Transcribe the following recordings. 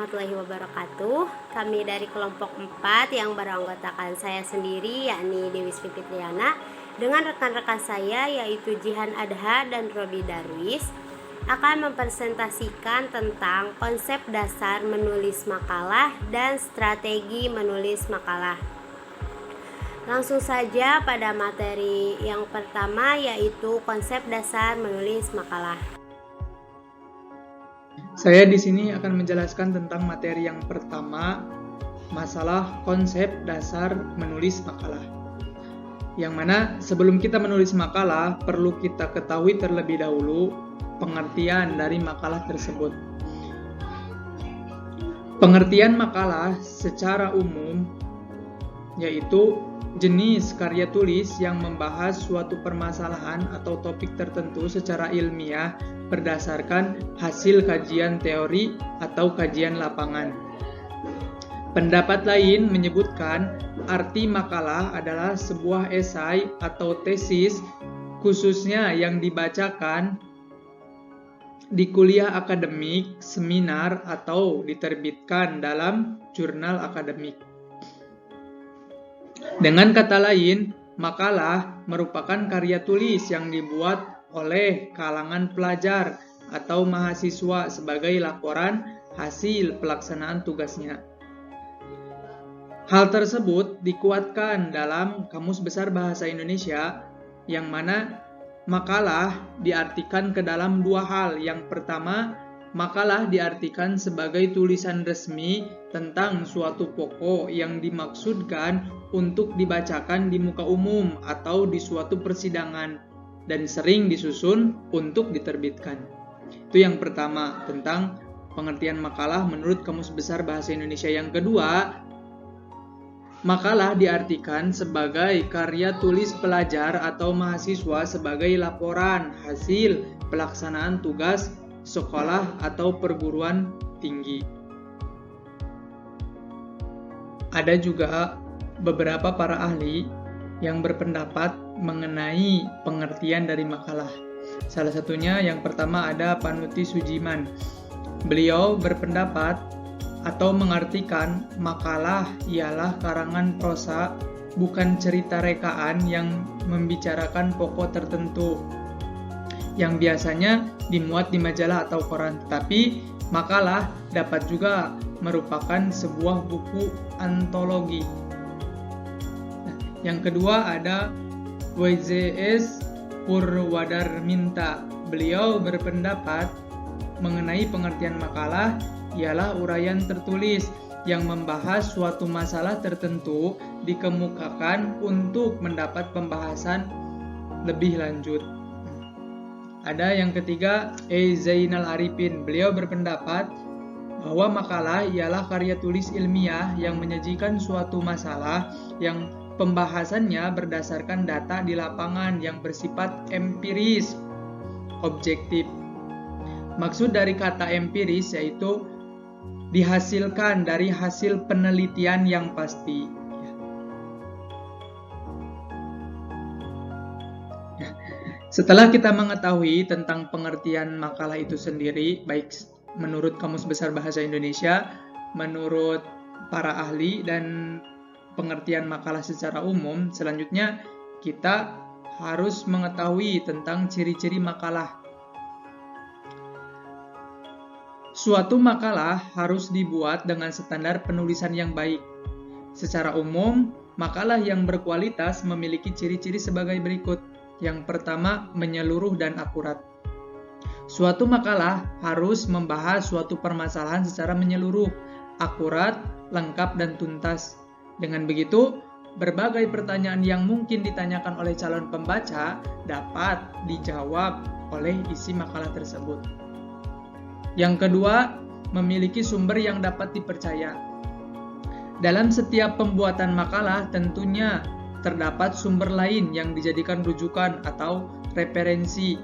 warahmatullahi wabarakatuh. Kami dari kelompok 4 yang beranggotakan saya sendiri, yakni Dewi Sri Fitriana, dengan rekan-rekan saya yaitu Jihan Adha dan Robi Darwis, akan mempresentasikan tentang konsep dasar menulis makalah dan strategi menulis makalah. Langsung saja pada materi yang pertama, yaitu konsep dasar menulis makalah. Saya di sini akan menjelaskan tentang materi yang pertama, masalah konsep dasar menulis makalah. Yang mana sebelum kita menulis makalah, perlu kita ketahui terlebih dahulu pengertian dari makalah tersebut. Pengertian makalah secara umum yaitu jenis karya tulis yang membahas suatu permasalahan atau topik tertentu secara ilmiah berdasarkan hasil kajian teori atau kajian lapangan. Pendapat lain menyebutkan arti makalah adalah sebuah esai atau tesis khususnya yang dibacakan di kuliah akademik, seminar, atau diterbitkan dalam jurnal akademik. Dengan kata lain, makalah merupakan karya tulis yang dibuat oleh kalangan pelajar atau mahasiswa sebagai laporan hasil pelaksanaan tugasnya. Hal tersebut dikuatkan dalam Kamus Besar Bahasa Indonesia, yang mana makalah diartikan ke dalam dua hal. Yang pertama, makalah diartikan sebagai tulisan resmi tentang suatu pokok yang dimaksudkan untuk dibacakan di muka umum atau di suatu persidangan dan sering disusun untuk diterbitkan. Itu yang pertama tentang pengertian makalah menurut Kamus Besar Bahasa Indonesia. Yang kedua, makalah diartikan sebagai karya tulis pelajar atau mahasiswa sebagai laporan hasil pelaksanaan tugas sekolah atau perguruan tinggi. Ada juga beberapa para ahli yang berpendapat mengenai pengertian dari makalah. Salah satunya yang pertama ada Panuti Sujiman. Beliau berpendapat atau mengartikan makalah ialah karangan prosa, bukan cerita rekaan yang membicarakan pokok tertentu yang biasanya dimuat di majalah atau koran. Tapi makalah dapat juga merupakan sebuah buku antologi. Yang kedua ada WZS Purwadarminta. Beliau berpendapat mengenai pengertian makalah ialah uraian tertulis yang membahas suatu masalah tertentu dikemukakan untuk mendapat pembahasan lebih lanjut. Ada yang ketiga, Zainal Arifin. Beliau berpendapat bahwa makalah ialah karya tulis ilmiah yang menyajikan suatu masalah yang pembahasannya berdasarkan data di lapangan yang bersifat empiris, objektif. Maksud dari kata empiris yaitu dihasilkan dari hasil penelitian yang pasti. Setelah kita mengetahui tentang pengertian makalah itu sendiri, baik menurut Kamus Besar Bahasa Indonesia, menurut para ahli, dan pengertian makalah secara umum, selanjutnya kita harus mengetahui tentang ciri-ciri makalah. Suatu makalah harus dibuat dengan standar penulisan yang baik. Secara umum, makalah yang berkualitas memiliki ciri-ciri sebagai berikut. Yang pertama, menyeluruh dan akurat. Suatu makalah harus membahas suatu permasalahan secara menyeluruh, akurat, lengkap, dan tuntas. Dengan begitu, berbagai pertanyaan yang mungkin ditanyakan oleh calon pembaca dapat dijawab oleh isi makalah tersebut. Yang kedua, memiliki sumber yang dapat dipercaya. Dalam setiap pembuatan makalah tentunya terdapat sumber lain yang dijadikan rujukan atau referensi,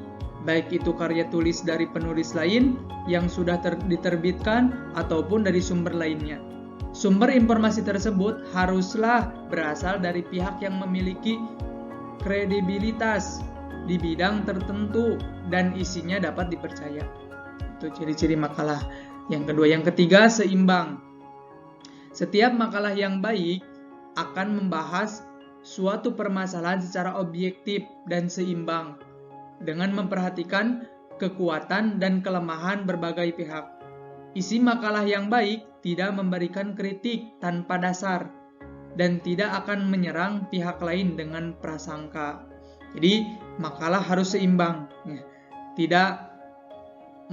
baik itu karya tulis dari penulis lain yang sudah diterbitkan ataupun dari sumber lainnya. Sumber informasi tersebut haruslah berasal dari pihak yang memiliki kredibilitas di bidang tertentu dan isinya dapat dipercaya. Itu ciri-ciri makalah. Yang ketiga, seimbang. Setiap makalah yang baik akan membahas suatu permasalahan secara objektif dan seimbang dengan memperhatikan kekuatan dan kelemahan berbagai pihak. Isi makalah yang baik tidak memberikan kritik tanpa dasar dan tidak akan menyerang pihak lain dengan prasangka. Jadi, makalah harus seimbang, tidak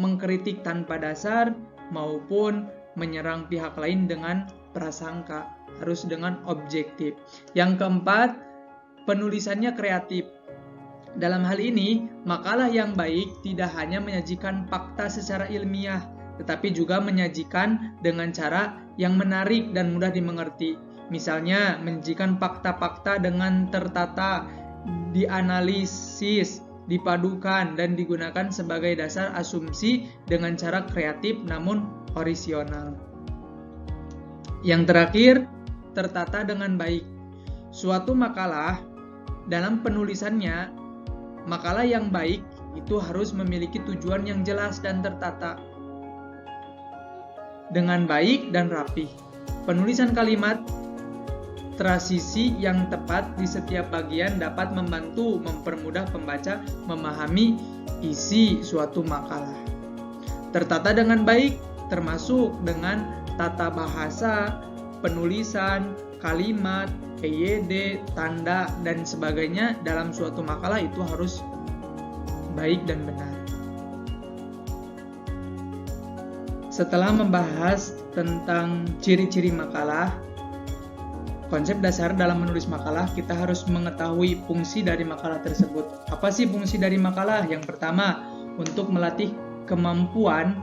mengkritik tanpa dasar maupun menyerang pihak lain dengan prasangka, harus dengan objektif. Yang keempat, penulisannya kreatif. Dalam hal ini, makalah yang baik tidak hanya menyajikan fakta secara ilmiah, tetapi juga menyajikan dengan cara yang menarik dan mudah dimengerti. Misalnya, menyajikan fakta-fakta dengan tertata, dianalisis, dipadukan, dan digunakan sebagai dasar asumsi dengan cara kreatif namun orisinal. Yang terakhir, tertata dengan baik. Suatu makalah dalam penulisannya, makalah yang baik itu harus memiliki tujuan yang jelas dan tertata dengan baik dan rapi. Penulisan kalimat transisi yang tepat di setiap bagian dapat membantu mempermudah pembaca memahami isi suatu makalah. Tertata dengan baik termasuk dengan tata bahasa, penulisan, kalimat, EYD, tanda, dan sebagainya dalam suatu makalah itu harus baik dan benar. Setelah membahas tentang ciri-ciri makalah, konsep dasar dalam menulis makalah, kita harus mengetahui fungsi dari makalah tersebut. Apa sih fungsi dari makalah? Yang pertama, untuk melatih kemampuan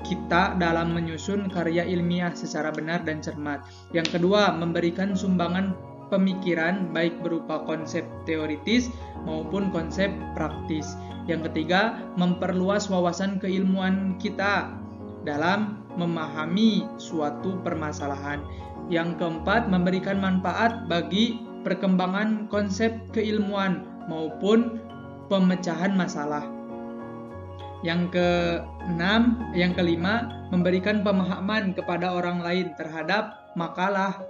kita dalam menyusun karya ilmiah secara benar dan cermat. Yang kedua, memberikan sumbangan pemikiran baik berupa konsep teoritis maupun konsep praktis. Yang ketiga, memperluas wawasan keilmuan kita dalam memahami suatu permasalahan. Yang keempat, memberikan manfaat bagi perkembangan konsep keilmuan maupun pemecahan masalah. Yang kelima, memberikan pemahaman kepada orang lain terhadap makalah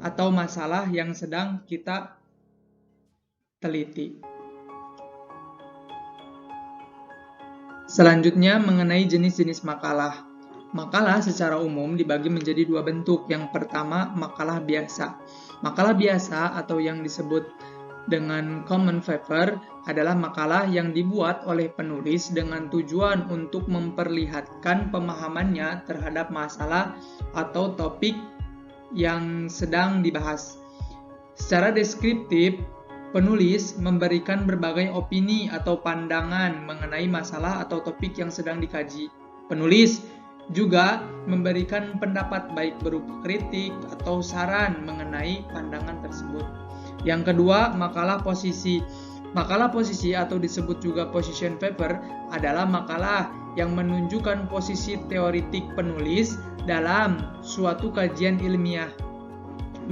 atau masalah yang sedang kita teliti. Selanjutnya, mengenai jenis-jenis makalah. Makalah secara umum dibagi menjadi dua bentuk. Yang pertama, makalah biasa. Makalah biasa atau yang disebut dengan common paper adalah makalah yang dibuat oleh penulis dengan tujuan untuk memperlihatkan pemahamannya terhadap masalah atau topik yang sedang dibahas. Secara deskriptif, penulis memberikan berbagai opini atau pandangan mengenai masalah atau topik yang sedang dikaji. Penulis juga memberikan pendapat baik berupa kritik atau saran mengenai pandangan tersebut. Yang kedua, makalah posisi. Makalah posisi atau disebut juga position paper adalah makalah yang menunjukkan posisi teoritik penulis dalam suatu kajian ilmiah.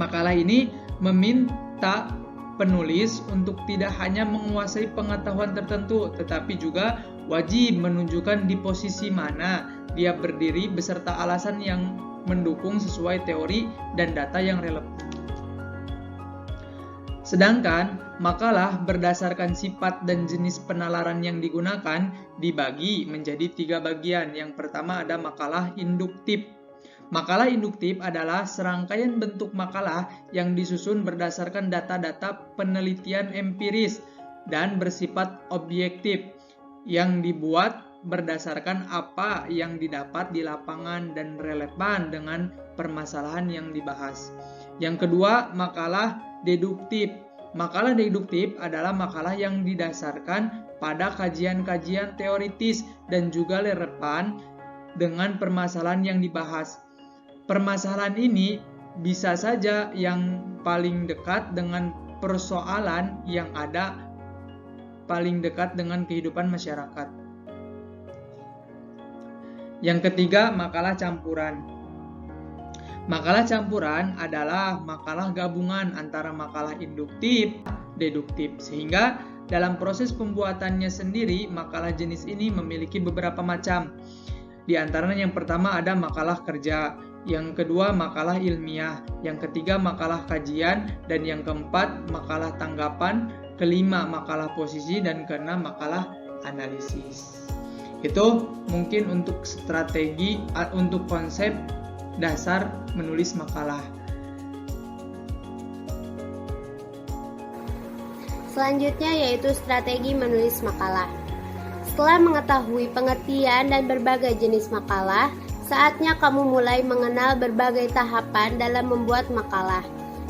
Makalah ini meminta penulis untuk tidak hanya menguasai pengetahuan tertentu, tetapi juga wajib menunjukkan di posisi mana dia berdiri beserta alasan yang mendukung sesuai teori dan data yang relevan. Sedangkan makalah berdasarkan sifat dan jenis penalaran yang digunakan dibagi menjadi 3 bagian. Yang pertama ada makalah induktif. Makalah induktif adalah serangkaian bentuk makalah yang disusun berdasarkan data-data penelitian empiris dan bersifat objektif yang dibuat berdasarkan apa yang didapat di lapangan dan relevan dengan permasalahan yang dibahas. Yang kedua, makalah deduktif. Makalah deduktif adalah makalah yang didasarkan pada kajian-kajian teoritis dan juga relevan dengan permasalahan yang dibahas. Permasalahan ini bisa saja yang paling dekat dengan persoalan yang ada, paling dekat dengan kehidupan masyarakat. Yang ketiga, makalah campuran. Makalah campuran adalah makalah gabungan antara makalah induktif dan deduktif, sehingga dalam proses pembuatannya sendiri, makalah jenis ini memiliki beberapa macam. Di antaranya yang pertama ada makalah kerja, yang kedua makalah ilmiah, yang ketiga makalah kajian, dan yang keempat makalah tanggapan, kelima makalah posisi, dan keenam makalah analisis. Itu mungkin untuk strategi, untuk konsep dasar menulis makalah. Selanjutnya yaitu strategi menulis makalah. Setelah mengetahui pengertian dan berbagai jenis makalah, saatnya kamu mulai mengenal berbagai tahapan dalam membuat makalah.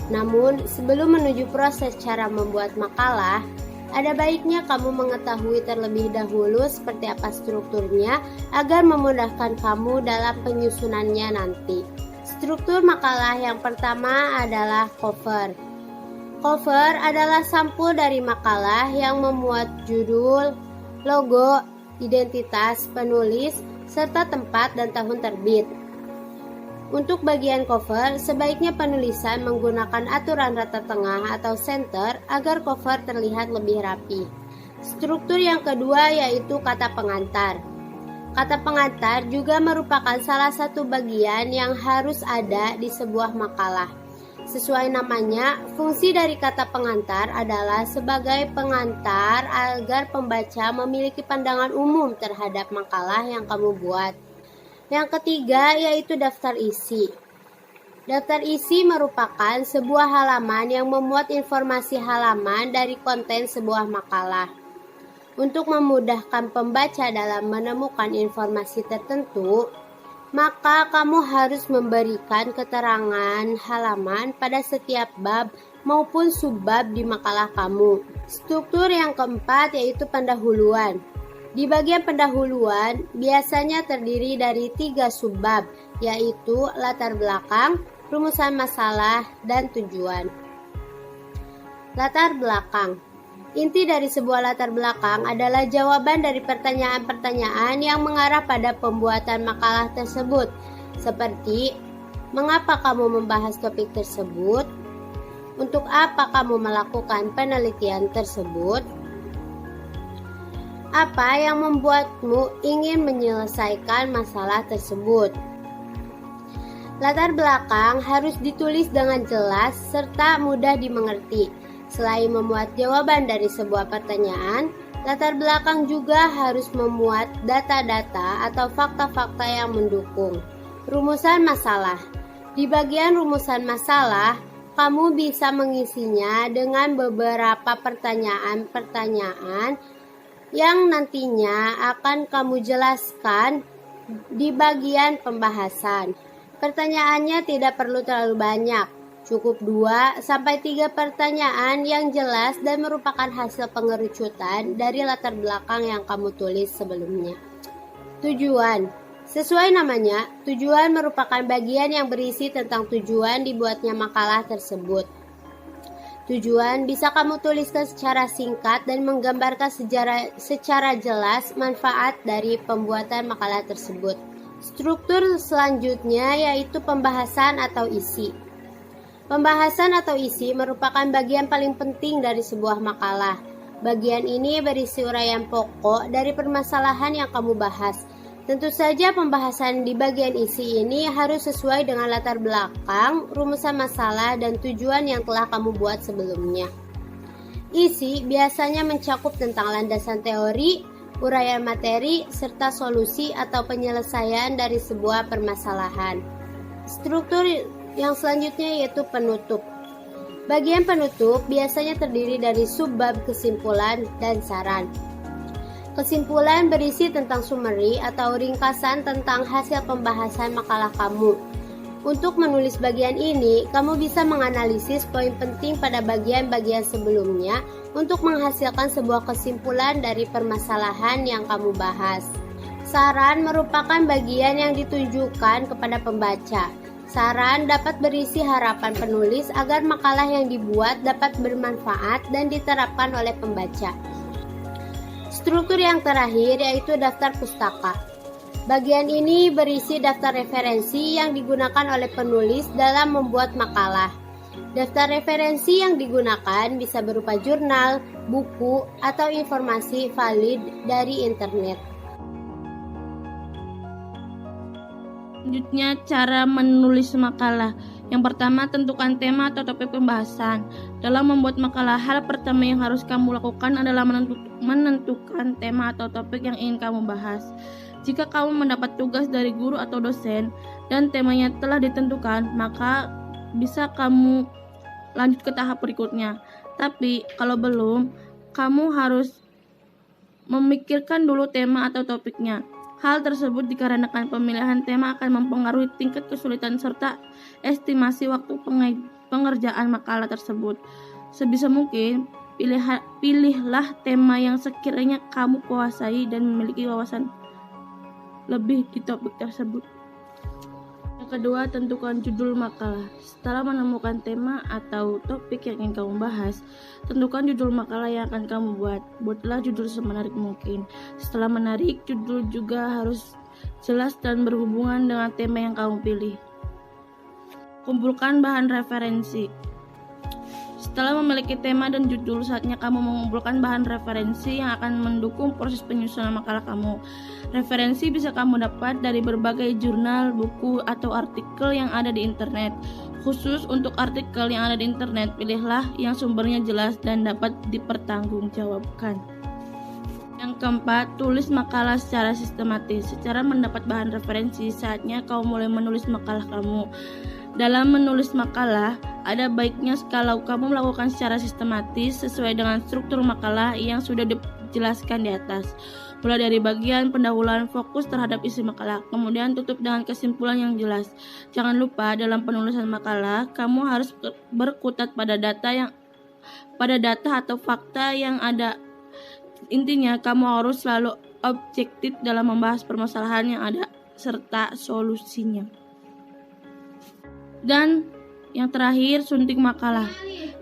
Namun, sebelum menuju proses cara membuat makalah, ada baiknya kamu mengetahui terlebih dahulu seperti apa strukturnya agar memudahkan kamu dalam penyusunannya nanti. Struktur makalah yang pertama adalah cover. Cover adalah sampul dari makalah yang memuat judul, logo, identitas penulis, serta tempat dan tahun terbit. Untuk bagian cover, sebaiknya penulisan menggunakan aturan rata tengah atau center agar cover terlihat lebih rapi. Struktur yang kedua yaitu kata pengantar. Kata pengantar juga merupakan salah satu bagian yang harus ada di sebuah makalah. Sesuai namanya, fungsi dari kata pengantar adalah sebagai pengantar agar pembaca memiliki pandangan umum terhadap makalah yang kamu buat. Yang ketiga yaitu daftar isi. Daftar isi merupakan sebuah halaman yang memuat informasi halaman dari konten sebuah makalah. Untuk memudahkan pembaca dalam menemukan informasi tertentu, maka kamu harus memberikan keterangan halaman pada setiap bab maupun subbab di makalah kamu. Struktur yang keempat yaitu pendahuluan. Di bagian pendahuluan biasanya terdiri dari 3 subbab, yaitu latar belakang, rumusan masalah, dan tujuan. Latar belakang. Inti dari sebuah latar belakang adalah jawaban dari pertanyaan-pertanyaan yang mengarah pada pembuatan makalah tersebut, seperti mengapa kamu membahas topik tersebut, untuk apa kamu melakukan penelitian tersebut, apa yang membuatmu ingin menyelesaikan masalah tersebut. Latar belakang harus ditulis dengan jelas serta mudah dimengerti. Selain memuat jawaban dari sebuah pertanyaan, latar belakang juga harus memuat data-data atau fakta-fakta yang mendukung. Rumusan masalah. Di bagian rumusan masalah, kamu bisa mengisinya dengan beberapa pertanyaan-pertanyaan yang nantinya akan kamu jelaskan di bagian pembahasan. Pertanyaannya tidak perlu terlalu banyak, cukup 2-3 pertanyaan yang jelas dan merupakan hasil pengerucutan dari latar belakang yang kamu tulis sebelumnya. Tujuan. Sesuai namanya, tujuan merupakan bagian yang berisi tentang tujuan dibuatnya makalah tersebut. Tujuan bisa kamu tuliskan secara singkat dan menggambarkan secara jelas manfaat dari pembuatan makalah tersebut. Struktur selanjutnya yaitu pembahasan atau isi. Pembahasan atau isi merupakan bagian paling penting dari sebuah makalah. Bagian ini berisi uraian pokok dari permasalahan yang kamu bahas. Tentu saja pembahasan di bagian isi ini harus sesuai dengan latar belakang, rumusan masalah, dan tujuan yang telah kamu buat sebelumnya. Isi biasanya mencakup tentang landasan teori, uraian materi, serta solusi atau penyelesaian dari sebuah permasalahan. Struktur yang selanjutnya yaitu penutup. Bagian penutup biasanya terdiri dari subbab kesimpulan dan saran. Kesimpulan berisi tentang summary atau ringkasan tentang hasil pembahasan makalah kamu. Untuk menulis bagian ini, kamu bisa menganalisis poin penting pada bagian-bagian sebelumnya untuk menghasilkan sebuah kesimpulan dari permasalahan yang kamu bahas. Saran merupakan bagian yang ditujukan kepada pembaca. Saran dapat berisi harapan penulis agar makalah yang dibuat dapat bermanfaat dan diterapkan oleh pembaca. Struktur yang terakhir yaitu daftar pustaka. Bagian ini berisi daftar referensi yang digunakan oleh penulis dalam membuat makalah. Daftar referensi yang digunakan bisa berupa jurnal, buku, atau informasi valid dari internet. Selanjutnya, cara menulis makalah. Yang pertama, tentukan tema atau topik pembahasan. Dalam membuat makalah, hal pertama yang harus kamu lakukan adalah menentukan tema atau topik yang ingin kamu bahas. Jika kamu mendapat tugas dari guru atau dosen dan temanya telah ditentukan, maka bisa kamu lanjut ke tahap berikutnya. Tapi kalau belum, kamu harus memikirkan dulu tema atau topiknya. Hal tersebut dikarenakan pemilihan tema akan mempengaruhi tingkat kesulitan serta estimasi waktu pengerjaan makalah tersebut. Sebisa mungkin, pilihlah tema yang sekiranya kamu kuasai dan memiliki wawasan lebih di topik tersebut. Yang kedua, tentukan judul makalah. Setelah menemukan tema atau topik yang ingin kamu bahas, tentukan judul makalah yang akan kamu buat. Buatlah judul semenarik mungkin. Setelah menarik, judul juga harus jelas dan berhubungan dengan tema yang kamu pilih. Kumpulkan bahan referensi. Setelah memiliki tema dan judul, saatnya kamu mengumpulkan bahan referensi yang akan mendukung proses penyusunan makalah kamu. Referensi bisa kamu dapat dari berbagai jurnal, buku, atau artikel yang ada di internet. Khusus untuk artikel yang ada di internet, pilihlah yang sumbernya jelas dan dapat dipertanggungjawabkan. Yang keempat, tulis makalah secara sistematis. Secara mendapat bahan referensi, saatnya kamu mulai menulis makalah kamu. Dalam menulis makalah, ada baiknya kalau kamu melakukan secara sistematis sesuai dengan struktur makalah yang sudah dijelaskan di atas. Mulai dari bagian pendahuluan fokus terhadap isi makalah, kemudian tutup dengan kesimpulan yang jelas. Jangan lupa dalam penulisan makalah, kamu harus berkutat pada data atau fakta yang ada. Intinya, kamu harus selalu objektif dalam membahas permasalahan yang ada serta solusinya. Dan yang terakhir, sunting makalah.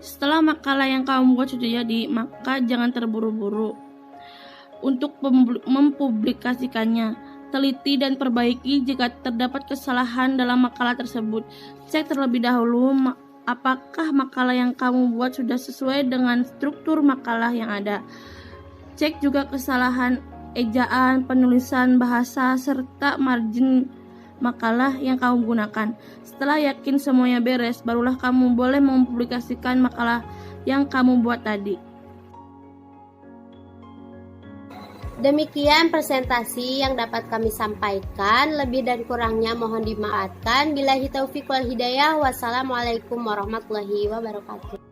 Setelah makalah yang kamu buat sudah jadi, maka jangan terburu-buru untuk mempublikasikannya. Teliti dan perbaiki jika terdapat kesalahan dalam makalah tersebut. Cek terlebih dahulu apakah makalah yang kamu buat sudah sesuai dengan struktur makalah yang ada. Cek juga kesalahan ejaan, penulisan bahasa, serta margin makalah yang kamu gunakan. Setelah yakin semuanya beres, barulah kamu boleh mempublikasikan makalah yang kamu buat tadi. Demikian presentasi yang dapat kami sampaikan. Lebih dan kurangnya mohon dimaafkan. Billahi taufiq wal hidayah. Wassalamualaikum warahmatullahi wabarakatuh.